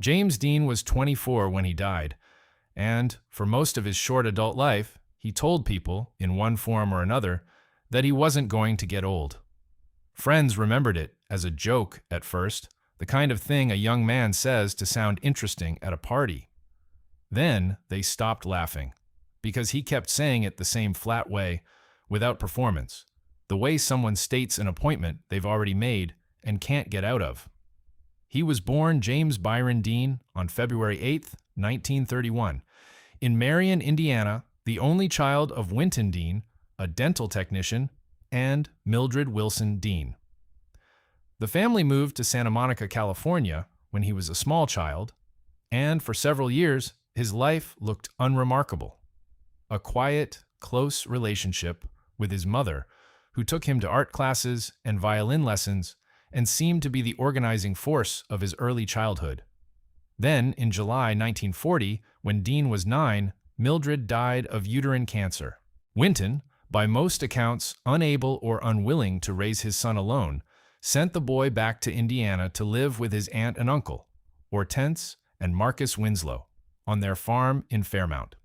James Dean was 24 when he died, and for most of his short adult life, he told people, in one form or another, that he wasn't going to get old. Friends remembered it as a joke at first, the kind of thing a young man says to sound interesting at a party. Then they stopped laughing, because he kept saying it the same flat way, without performance, the way someone states an appointment they've already made and can't get out of. He was born James Byron Dean on February 8, 1931, in Marion, Indiana, the only child of Winton Dean, a dental technician, and Mildred Wilson Dean. The family moved to Santa Monica, California, when he was a small child, and for several years, his life looked unremarkable. A quiet, close relationship with his mother, who took him to art classes and violin lessons and seemed to be the organizing force of his early childhood. Then, in July 1940, when Dean was 9, Mildred died of uterine cancer. Winton, by most accounts unable or unwilling to raise his son alone, sent the boy back to Indiana to live with his aunt and uncle, Hortense and Marcus Winslow, on their farm in Fairmount.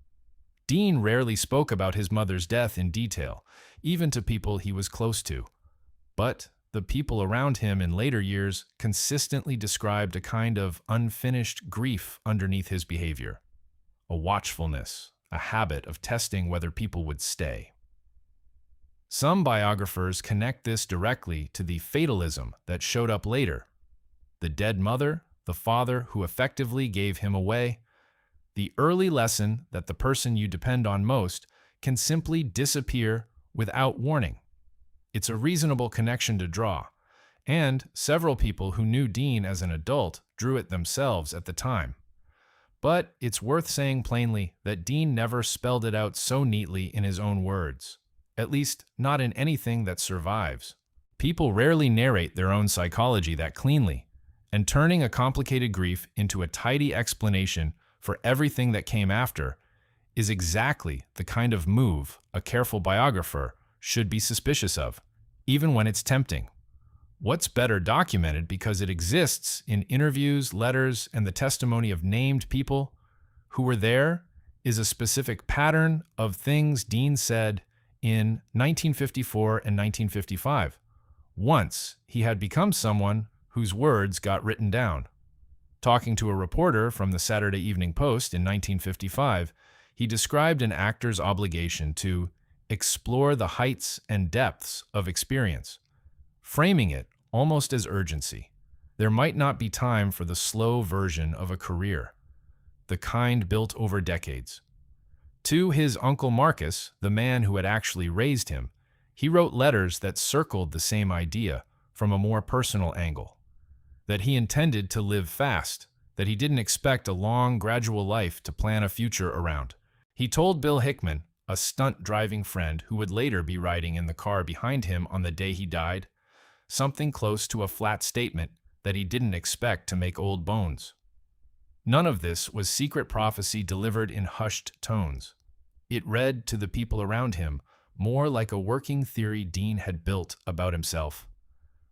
Dean rarely spoke about his mother's death in detail, even to people he was close to. But the people around him in later years consistently described a kind of unfinished grief underneath his behavior, a watchfulness, a habit of testing whether people would stay. Some biographers connect this directly to the fatalism that showed up later. The dead mother, the father who effectively gave him away, the early lesson that the person you depend on most can simply disappear without warning. It's a reasonable connection to draw, and several people who knew Dean as an adult drew it themselves at the time. But it's worth saying plainly that Dean never spelled it out so neatly in his own words, at least not in anything that survives. People rarely narrate their own psychology that cleanly, and turning a complicated grief into a tidy explanation for everything that came after is exactly the kind of move a careful biographer should be suspicious of, even when it's tempting. What's better documented because it exists in interviews, letters, and the testimony of named people who were there is a specific pattern of things Dean said in 1954 and 1955, once he had become someone whose words got written down. Talking to a reporter from the Saturday Evening Post in 1955, he described an actor's obligation to explore the heights and depths of experience, framing it almost as urgency. There might not be time for the slow version of a career, the kind built over decades. To his uncle Marcus, the man who had actually raised him, he wrote letters that circled the same idea from a more personal angle. That he intended to live fast, that he didn't expect a long, gradual life to plan a future around. He told Bill Hickman, a stunt-driving friend who would later be riding in the car behind him on the day he died, something close to a flat statement that he didn't expect to make old bones. None of this was secret prophecy delivered in hushed tones. It read to the people around him more like a working theory Dean had built about himself,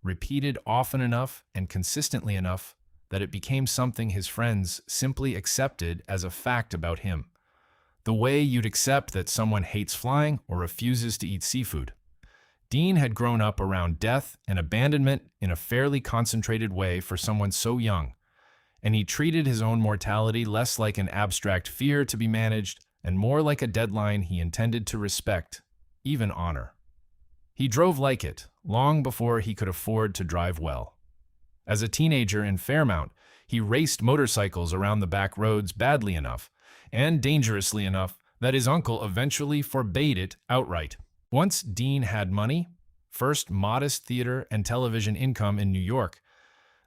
repeated often enough and consistently enough that it became something his friends simply accepted as a fact about him. The way you'd accept that someone hates flying or refuses to eat seafood. Dean had grown up around death and abandonment in a fairly concentrated way for someone so young, and he treated his own mortality less like an abstract fear to be managed and more like a deadline he intended to respect, even honor. He drove like it, long before he could afford to drive well. As a teenager in Fairmount, he raced motorcycles around the back roads badly enough, and dangerously enough, that his uncle eventually forbade it outright. Once Dean had money, first modest theater and television income in New York,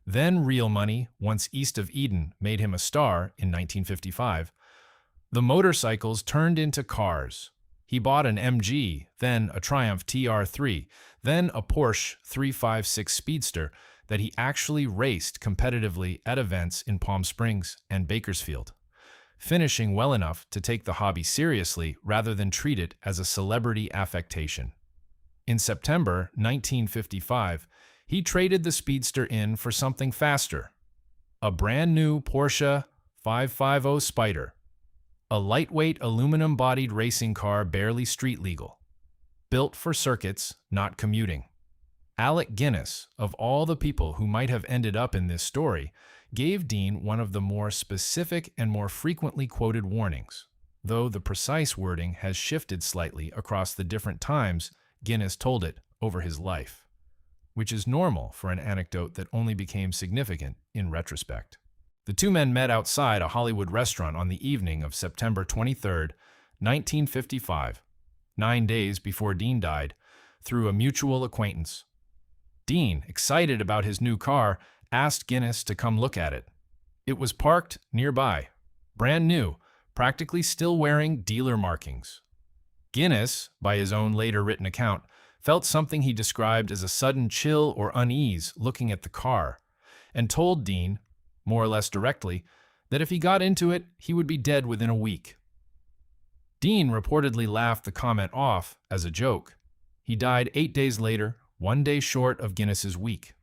then real money once east of Eden made him a star in 1955, the motorcycles turned into cars. He bought an MG, then a Triumph TR3, then a Porsche 356 Speedster that he actually raced competitively at events in Palm Springs and Bakersfield, finishing well enough to take the hobby seriously rather than treat it as a celebrity affectation. In September 1955, he traded the Speedster in for something faster, A brand new Porsche 550 Spider, a lightweight aluminum-bodied racing car barely street legal, built for circuits, not commuting. Alec Guinness, of all the people who might have ended up in this story, gave Dean one of the more specific and more frequently quoted warnings, though the precise wording has shifted slightly across the different times Guinness told it over his life, which is normal for an anecdote that only became significant in retrospect. The two men met outside a Hollywood restaurant on the evening of September 23, 1955, 9 days before Dean died, through a mutual acquaintance. Dean, excited about his new car, asked Guinness to come look at it. It was parked nearby, brand new, practically still wearing dealer markings. Guinness, by his own later written account, felt something he described as a sudden chill or unease looking at the car, and told Dean, more or less directly, that if he got into it, he would be dead within a week. Dean reportedly laughed the comment off as a joke. He died 8 days later, 1 day short of Guinness's week.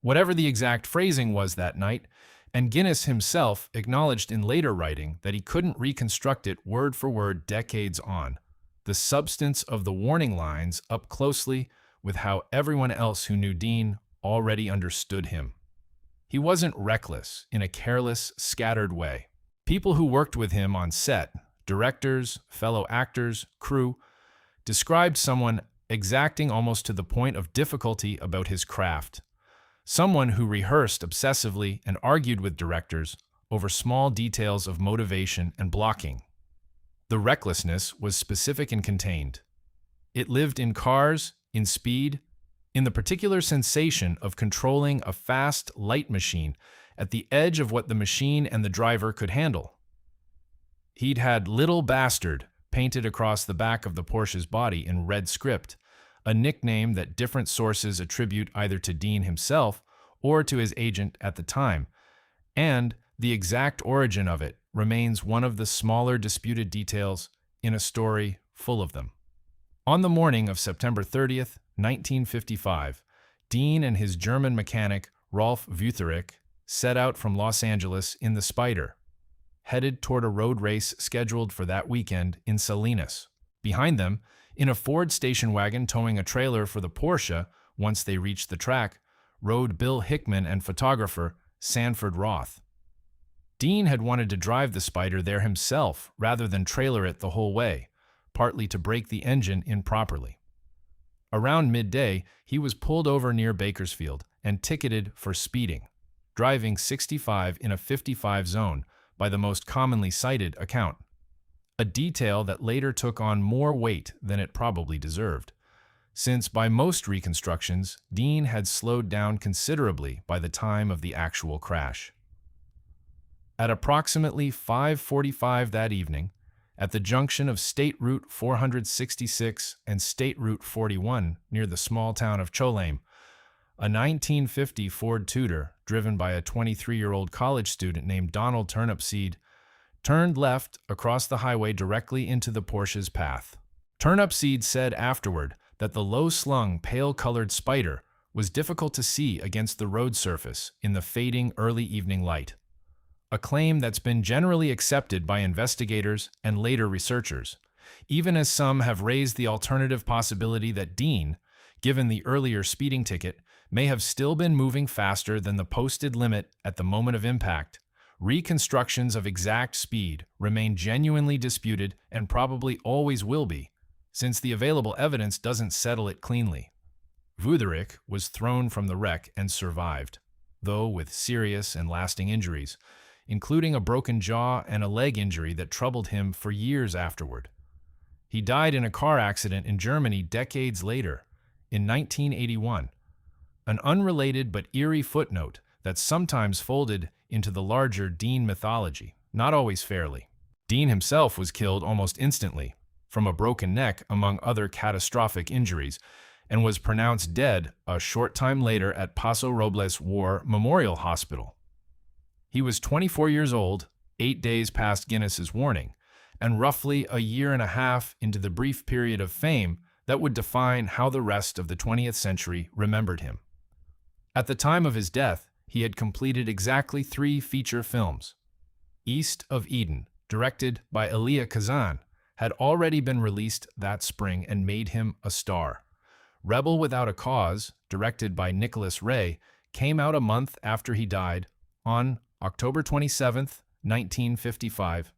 Whatever the exact phrasing was that night, and Guinness himself acknowledged in later writing that he couldn't reconstruct it word for word decades on, the substance of the warning lines up closely with how everyone else who knew Dean already understood him. He wasn't reckless in a careless, scattered way. People who worked with him on set, directors, fellow actors, crew, described someone exacting almost to the point of difficulty about his craft. Someone who rehearsed obsessively and argued with directors over small details of motivation and blocking. The recklessness was specific and contained. It lived in cars, in speed, in the particular sensation of controlling a fast, light machine at the edge of what the machine and the driver could handle. He'd had "Little Bastard" painted across the back of the Porsche's body in red script, a nickname that different sources attribute either to Dean himself or to his agent at the time, and the exact origin of it remains one of the smaller disputed details in a story full of them. On the morning of September 30th, 1955, Dean and his German mechanic Rolf Wütherich set out from Los Angeles in the Spider, headed toward a road race scheduled for that weekend in Salinas. Behind them, in a Ford station wagon towing a trailer for the Porsche, once they reached the track, rode Bill Hickman and photographer Sanford Roth. Dean had wanted to drive the Spider there himself rather than trailer it the whole way, partly to break the engine in properly. Around midday, he was pulled over near Bakersfield and ticketed for speeding, driving 65 in a 55 zone by the most commonly cited account, a detail that later took on more weight than it probably deserved, since by most reconstructions, Dean had slowed down considerably by the time of the actual crash. At approximately 5:45 that evening, at the junction of State Route 466 and State Route 41 near the small town of Cholame, a 1950 Ford Tudor, driven by a 23-year-old college student named Donald Turnipseed, turned left across the highway directly into the Porsche's path. Turnipseed said afterward that the low-slung, pale-colored Spider was difficult to see against the road surface in the fading early evening light, a claim that's been generally accepted by investigators and later researchers, even as some have raised the alternative possibility that Dean, given the earlier speeding ticket, may have still been moving faster than the posted limit at the moment of impact. Reconstructions of exact speed remain genuinely disputed and probably always will be, since the available evidence doesn't settle it cleanly. Wütherich was thrown from the wreck and survived, though with serious and lasting injuries, including a broken jaw and a leg injury that troubled him for years afterward. He died in a car accident in Germany decades later, in 1981, an unrelated but eerie footnote that's sometimes folded into the larger Dean mythology, not always fairly. Dean himself was killed almost instantly, from a broken neck among other catastrophic injuries, and was pronounced dead a short time later at Paso Robles War Memorial Hospital. He was 24 years old, 8 days past Guinness's warning, and roughly a year and a half into the brief period of fame that would define how the rest of the 20th century remembered him. At the time of his death, he had completed exactly 3 feature films. East of Eden, directed by Elia Kazan, had already been released that spring and made him a star. Rebel Without a Cause, directed by Nicholas Ray, came out a month after he died on October 27, 1955.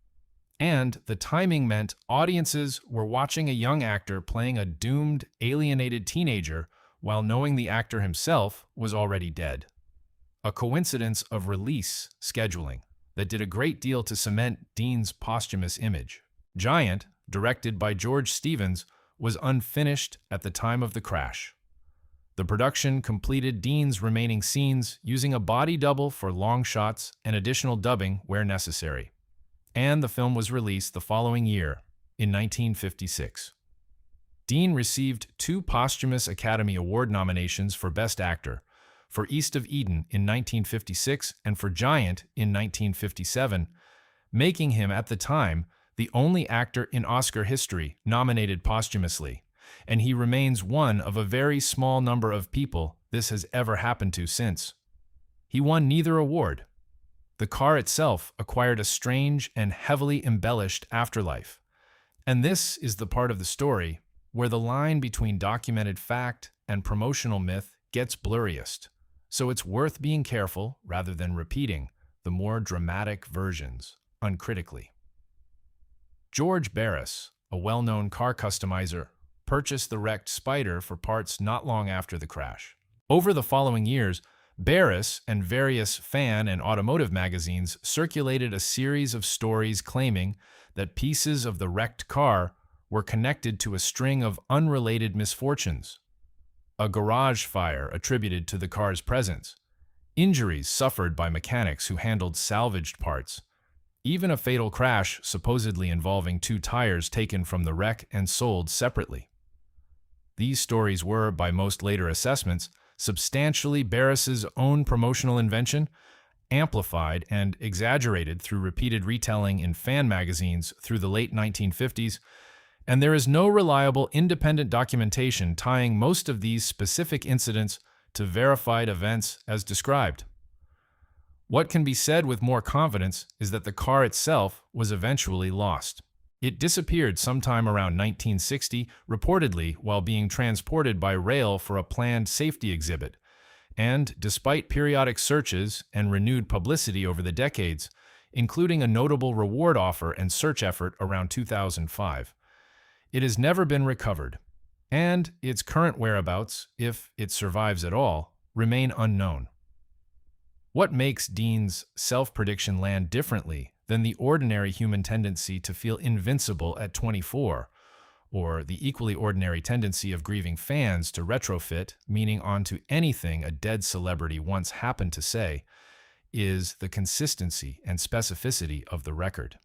And the timing meant audiences were watching a young actor playing a doomed, alienated teenager while knowing the actor himself was already dead. A coincidence of release scheduling that did a great deal to cement Dean's posthumous image. Giant, directed by George Stevens, was unfinished at the time of the crash. The production completed Dean's remaining scenes using a body double for long shots and additional dubbing where necessary. And the film was released the following year, in 1956. Dean received 2 posthumous Academy Award nominations for Best Actor, for East of Eden in 1956 and for Giant in 1957, making him at the time the only actor in Oscar history nominated posthumously, and he remains one of a very small number of people this has ever happened to since. He won neither award. The car itself acquired a strange and heavily embellished afterlife, and this is the part of the story where the line between documented fact and promotional myth gets blurriest, so it's worth being careful rather than repeating the more dramatic versions uncritically. George Barris, a well-known car customizer, purchased the wrecked Spider for parts not long after the crash. Over the following years, Barris and various fan and automotive magazines circulated a series of stories claiming that pieces of the wrecked car were connected to a string of unrelated misfortunes. A garage fire attributed to the car's presence, injuries suffered by mechanics who handled salvaged parts, even a fatal crash supposedly involving 2 tires taken from the wreck and sold separately. These stories were, by most later assessments, substantially Barris's own promotional invention, amplified and exaggerated through repeated retelling in fan magazines through the late 1950s, and there is no reliable independent documentation tying most of these specific incidents to verified events as described. What can be said with more confidence is that the car itself was eventually lost. It disappeared sometime around 1960, reportedly while being transported by rail for a planned safety exhibit, and despite periodic searches and renewed publicity over the decades, including a notable reward offer and search effort around 2005, it has never been recovered, and its current whereabouts, if it survives at all, remain unknown. What makes Dean's self-prediction land differently than the ordinary human tendency to feel invincible at 24, or the equally ordinary tendency of grieving fans to retrofit meaning onto anything a dead celebrity once happened to say, is the consistency and specificity of the record.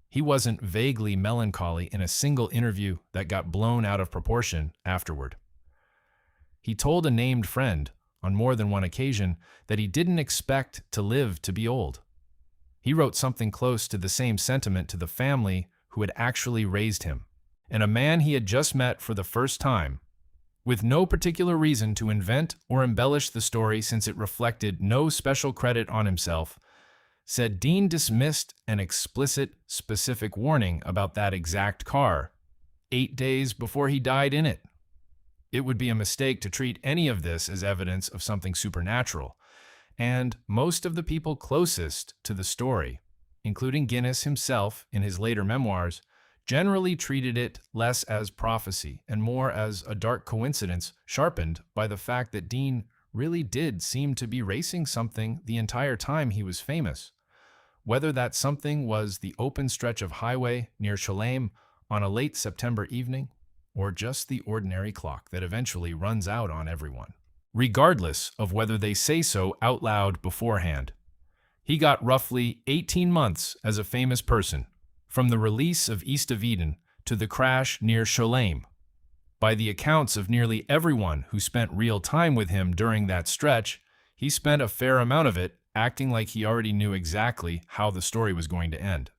He wasn't vaguely melancholy in a single interview that got blown out of proportion afterward. He told a named friend on more than one occasion that he didn't expect to live to be old. He wrote something close to the same sentiment to the family who had actually raised him, and a man he had just met for the first time, with no particular reason to invent or embellish the story since it reflected no special credit on himself, said Dean dismissed an explicit, specific warning about that exact car 8 days before he died in it. It would be a mistake to treat any of this as evidence of something supernatural, and most of the people closest to the story, including Guinness himself in his later memoirs, generally treated it less as prophecy and more as a dark coincidence sharpened by the fact that Dean really did seem to be racing something the entire time he was famous. Whether that something was the open stretch of highway near Cholame on a late September evening, or just the ordinary clock that eventually runs out on everyone, regardless of whether they say so out loud beforehand. He got roughly 18 months as a famous person, from the release of East of Eden to the crash near Cholame. By the accounts of nearly everyone who spent real time with him during that stretch, he spent a fair amount of it acting like he already knew exactly how the story was going to end.